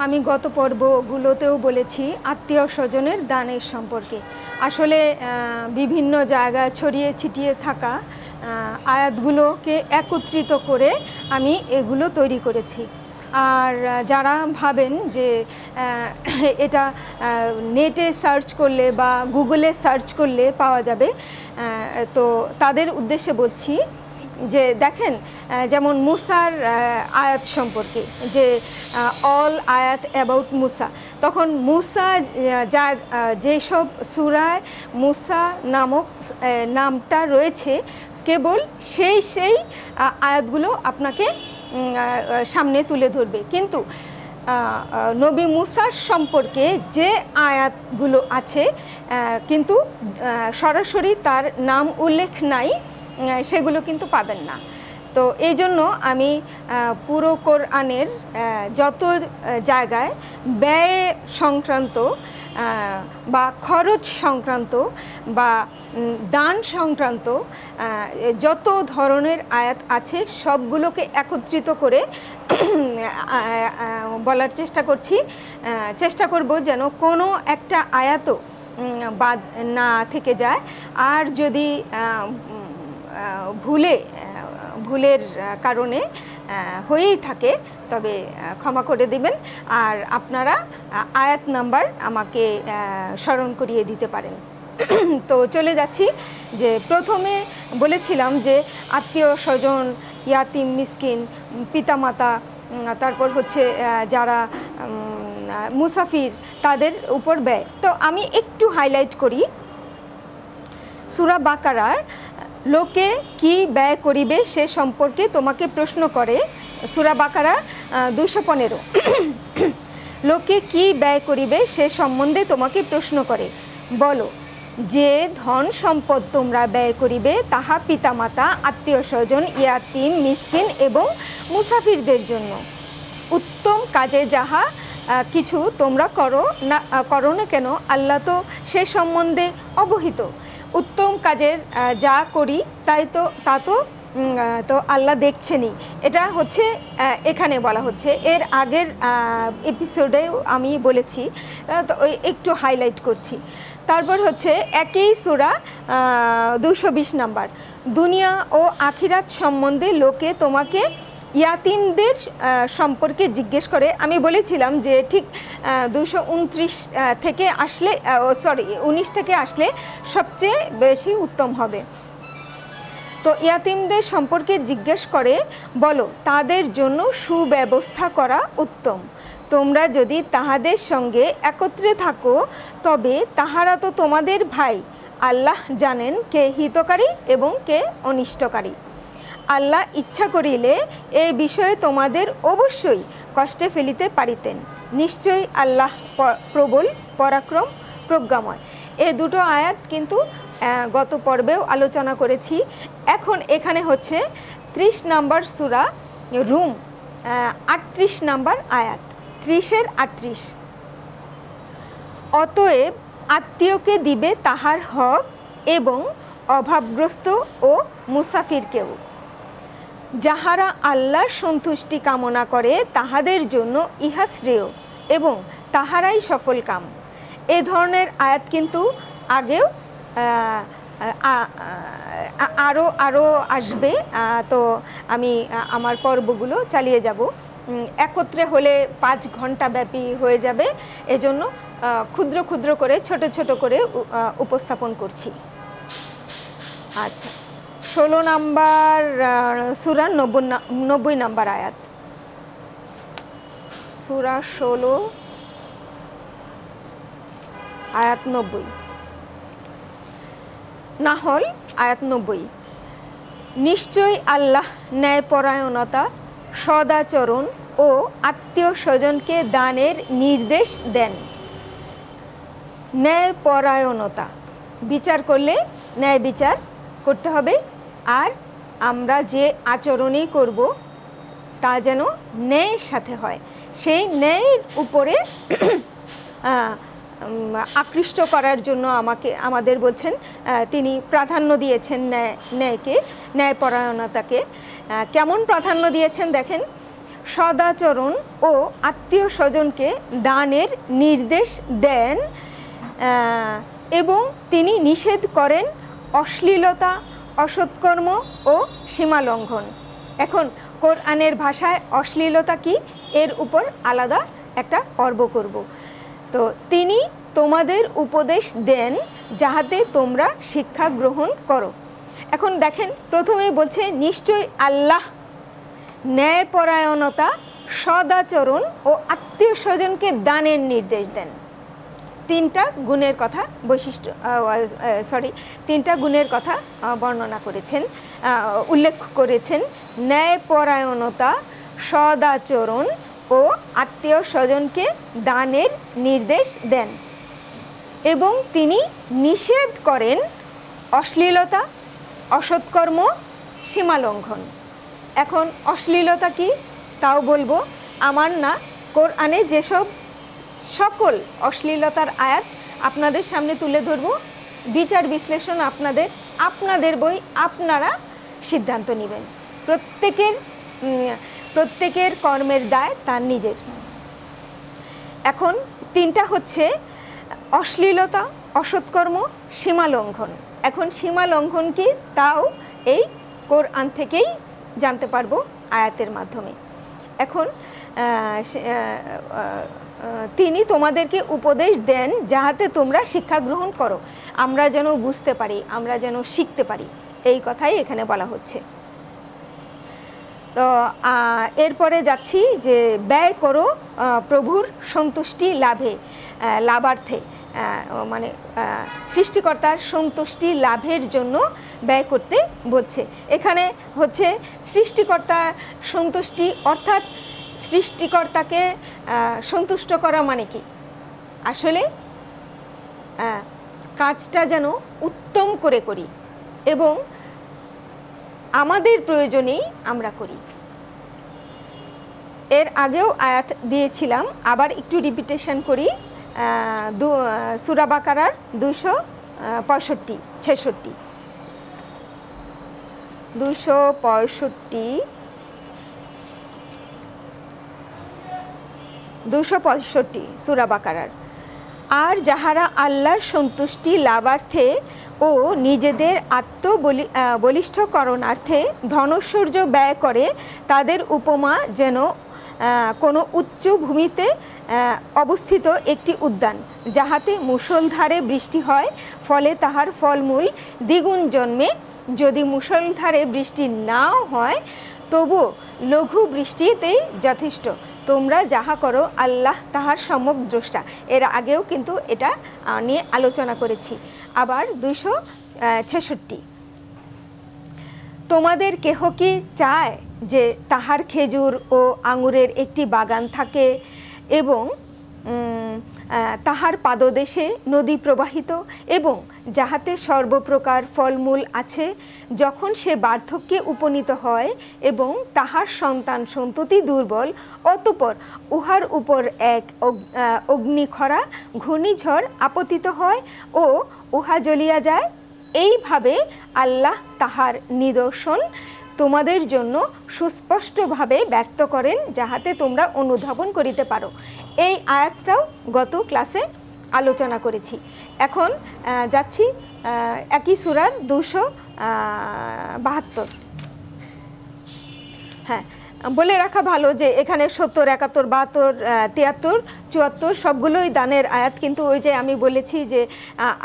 আমি গত পর্বগুলোতেও বলেছি আত্মীয় স্বজনের দানের সম্পর্কে। আসলে বিভিন্ন জায়গায় ছড়িয়ে ছিটিয়ে থাকা আয়াতগুলোকে একত্রিত করে আমি এগুলো তৈরি করেছি। আর যারা ভাবেন যে এটা নেটে সার্চ করলে বা গুগলে সার্চ করলে পাওয়া যাবে, তো তাদের উদ্দেশ্যে বলছি যে দেখেন, যেমন মুসার আয়াত সম্পর্কে, যে অল আয়াত অ্যাবাউট মুসা, তখন মুসা যেসব সূরায় মুসা নামক নামটা রয়েছে, কেবল সেই আয়াতগুলো আপনাকে সামনে তুলে ধরবে। কিন্তু নবী মুসার সম্পর্কে যে আয়াতগুলো আছে কিন্তু সরাসরি তার নাম উল্লেখ নাই, সেগুলো কিন্তু পাবেন না। তো এই জন্য আমি পুরো কোরআনের যত জায়গায় ব্যয় সংক্রান্ত বা খরচ সংক্রান্ত বা দান সংক্রান্ত যত ধরনের আয়াত আছে সবগুলোকে একত্রিত করে বলার চেষ্টা করব যেন কোনো একটা আয়াতও বাদ না থেকে যায়। আর যদি ভুলের কারণে হয়েই থাকে তবে ক্ষমা করে দিবেন। আর আপনারা আয়াত নাম্বার আমাকে স্মরণ করিয়ে দিতে পারেন। তো চলে যাচ্ছি, যে প্রথমে বলেছিলাম যে আত্মীয় স্বজন, ইয়াতিম মিসকিন, পিতামাতা, তারপর হচ্ছে যারা মুসাফির, তাদের উপর ব্যয়। তো আমি একটু হাইলাইট করি। সূরা বাকারার লোকে কি ব্যয় করিবে সে সম্পর্কে তোমাকে প্রশ্ন করে। সূরা বাকারা 215। লোকে কি ব্যয় করিবে সে সম্বন্ধে তোমাকে প্রশ্ন করে, বলো যে ধন সম্পদ তোমরা ব্যয় করিবে তাহা পিতামাতা, আত্মীয় স্বজন, ইয়াতিম মিসকিন এবং মুসাফিরদের জন্য। উত্তম কাজে যাহা কিছু তোমরা করো না কেন, আল্লাহ তো সে সম্বন্ধে অবহিত। উত্তম কাজের যা করি তা তো আল্লাহ দেখছেনই, এটা হচ্ছে এখানে বলা হচ্ছে। এর আগের এপিসোডেও আমি বলেছি, তো একটু হাইলাইট করছি। তারপর হচ্ছে একই সূরা 220 নাম্বার, দুনিয়া ও আখিরাত সম্বন্ধে লোকে তোমাকে ইয়াতিমদের সম্পর্কে জিজ্ঞেস করে। আমি বলেছিলাম যে ঠিক 229 থেকে আসলে 19 থেকে আসলে সবচেয়ে বেশি উত্তম হবে। তো ইয়াতিমদের সম্পর্কে জিজ্ঞেস করে, বলো তাদের জন্য সুব্যবস্থা করা উত্তম। তোমরা যদি তাহাদের সঙ্গে একত্রে থাকো তবে তাহারা তো তোমাদের ভাই। আল্লাহ জানেন কে হিতকারী এবং কে অনিষ্টকারী। আল্লাহ ইচ্ছা করিলে এই বিষয়ে তোমাদের অবশ্যই কষ্টে ফেলিতে পারিতেন। নিশ্চয়ই আল্লাহ প্রবল পরাক্রম প্রজ্ঞাময়। এই দুটো আয়াত কিন্তু গত পর্বেও আলোচনা করেছি। এখন এখানে হচ্ছে 30 নাম্বার সূরা রুম, 38 নাম্বার আয়াত, 30-এর 38। অতএব আত্মীয়কে দিবে তাহার হক এবং অভাবগ্রস্ত ও মুসাফিরকেও। যাহারা আল্লাহর সন্তুষ্টি কামনা করে তাহাদের জন্য ইহা শ্রেয় এবং তাহারাই সফল কাম। এ ধরনের আয়াত কিন্তু আগেও আরও আসবে। তো আমি আমার পর্বগুলো চালিয়ে যাব। একত্রে হলে 5 ঘন্টা ব্যাপী হয়ে যাবে, এজন্য ক্ষুদ্র ক্ষুদ্র করে ছোট করে উপস্থাপন করছি। আচ্ছা, 16 নাম্বার সূরা 90 নাম্বার আয়াত, সূরা 16 আয়াত 90, নাহল আয়াত 90। নিশ্চয়ই আল্লাহ ন্যায়পরায়ণতা, সদাচরণ ও আত্মীয় স্বজনকে দানের নির্দেশ দেন। ন্যায়পরায়ণতা, বিচার করলে ন্যায় বিচার করতে হবে, আর আমরা যে আচরণই করব তা যেন ন্যায়ের সাথে হয়। সেই ন্যায়ের উপরে আকৃষ্ট করার জন্য আমাদের বলছেন, তিনি প্রাধান্য দিয়েছেন ন্যায়কে, ন্যায়পরায়ণতাকে। কেমন প্রাধান্য দিয়েছেন দেখেন, সদাচরণ ও আত্মীয় স্বজনকে দানের নির্দেশ দেন এবং তিনি নিষেধ করেন অশ্লীলতা, অসৎকর্ম ও সীমালঙ্ঘন। এখন কোরআনের ভাষায় অশ্লীলতা কি, এর উপর আলাদা একটা পর্ব করব। তো তিনি তোমাদের উপদেশ দেন যাহাতে তোমরা শিক্ষা গ্রহণ করো। এখন দেখেন, প্রথমেই বলছে নিশ্চয় আল্লাহ ন্যায়পরায়ণতা, সদাচরণ ও আত্মীয় স্বজনকে দানের নির্দেশ দেন। তিনটা গুণের কথা তিনটা গুণের কথা বর্ণনা করেছেন, উল্লেখ করেছেন। ন্যায়পরায়ণতা, সদাচরণ ও আত্মীয় স্বজনকে দানের নির্দেশ দেন এবং তিনি নিষেধ করেন অশ্লীলতা, অসৎকর্ম, সীমালঙ্ঘন। এখন অশ্লীলতা কি তাও বলবো। আমার না, কোরআনে যেসব সকল অশ্লীলতার আয়াত আপনাদের সামনে তুলে ধরবো, বিচার বিশ্লেষণ আপনাদের বই, আপনারা সিদ্ধান্ত নেবেন। প্রত্যেকের কর্মের দায় তার নিজের। এখন তিনটা হচ্ছে অশ্লীলতা, অসৎকর্ম, সীমালঙ্ঘন। এখন সীমালঙ্ঘন কি তাও এই কোরআন থেকেই জানতে পারবো আয়াতের মাধ্যমে। এখন তিনি তোমাদেরকে উপদেশ দেন যাহাতে তোমরা শিক্ষা গ্রহণ করো, আমরা যেন বুঝতে পারি, আমরা যেন শিখতে পারি, এই কথাই এখানে বলা হচ্ছে। তো এরপরে যাচ্ছি যে ব্যয় করো প্রভুর সন্তুষ্টি লাভার্থে, মানে সৃষ্টিকর্তার সন্তুষ্টি লাভের জন্য ব্যয় করতে বলছে। এখানে হচ্ছে সৃষ্টিকর্তার সন্তুষ্টি, অর্থাৎ সৃষ্টিকর্তাকে সন্তুষ্ট করা মানে কি, আসলে কাজটা যেন উত্তম করে করি এবং আমাদের প্রয়োজনেই আমরা করি। এর আগেও আয়াত দিয়েছিলাম, আবার একটু রিপিটেশন করি। সূরা বাকারার 265 সূরা বাকারার। আর যাহারা আল্লাহর সন্তুষ্টি লাভার্থে ও নিজেদের বলিষ্ঠকরণার্থে ধনৈশ্বর্য ব্যয় করে, তাদের উপমা যেন কোনো উচ্চ ভূমিতে অবস্থিত একটি উদ্যান, যাহাতে মুষলধারে বৃষ্টি হয়, ফলে তাহার ফলমূল দ্বিগুণ জন্মে। যদি মুষলধারে বৃষ্টি নাও হয়, তবু লঘু বৃষ্টিতেই যথেষ্ট। তোমরা যাহা করো আল্লাহ তাহার সম্যক দ্রষ্টা। এর আগেও কিন্তু এটা নিয়ে আলোচনা করেছি। আবার 266, তোমাদের কেহ কি চায় যে তাহার খেজুর ও আঙুরের একটি বাগান থাকে এবং তাহার পাদদেশে নদী প্রবাহিত এবং যাহাতে সর্বপ্রকার ফলমূল আছে, যখন সে বার্ধক্যে উপনীত হয় এবং তাহার সন্তান সন্ততি দুর্বল, অতঃপর উহার উপর এক অগ্নিখরা ঘূর্ণিঝড় আপতিত হয় ও উহা জ্বলিয়া যায়। এইভাবে আল্লাহ তাহার নিদর্শন তোমাদের জন্য সুস্পষ্টভাবে ব্যক্ত করেন, যাহাতে তোমরা অনুধাবন করিতে পারো। এই আয়াতটাও গত ক্লাসে আলোচনা করেছি। এখন যাচ্ছি একই সূরার 272। হ্যাঁ, বলে রাখা ভালো যে এখানে 70, 71, 72, 73, 74 সবগুলোই দানের আয়াত। কিন্তু ওই যে আমি বলেছি যে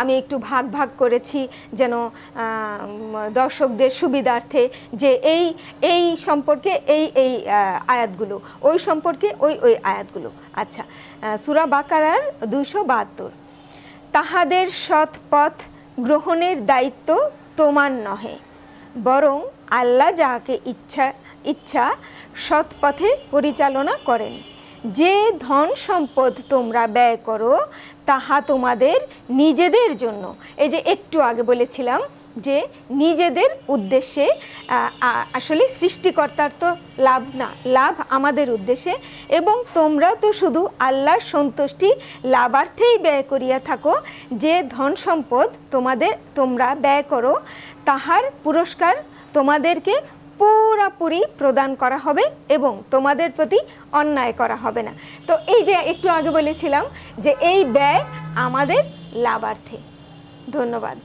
আমি একটু ভাগ করেছি যেন দর্শকদের সুবিধার্থে, যে এই সম্পর্কে এই আয়াতগুলো, ওই সম্পর্কে ওই আয়াতগুলো। আচ্ছা, সূরা বাকারার 272, তাহাদের সৎ পথ গ্রহণের দায়িত্ব তোমার নহে, বরং আল্লাহ যাহাকে ইচ্ছা সৎ পথে পরিচালনা করেন। যে ধন সম্পদ তোমরা ব্যয় করো তাহা তোমাদের নিজেদের জন্য, এই যে একটু আগে বলেছিলাম যে নিজেদের উদ্দেশ্যে, আসলে সৃষ্টিকর্তার তো লাভ না, লাভ আমাদের উদ্দেশ্যে, এবং তোমরা তো শুধু আল্লাহর সন্তুষ্টি লাভার্থেই ব্যয় করিয়া থাকো। যে ধন সম্পদ তোমরা ব্যয় করো তাহার পুরস্কার তোমাদেরকে পুরোপুরি প্রদান করা হবে এবং তোমাদের প্রতি অন্যায় করা হবে না। তো এই যে একটু আগে বলেছিলাম যে এই ব্যয় আমাদের লাভার্থে। ধন্যবাদ।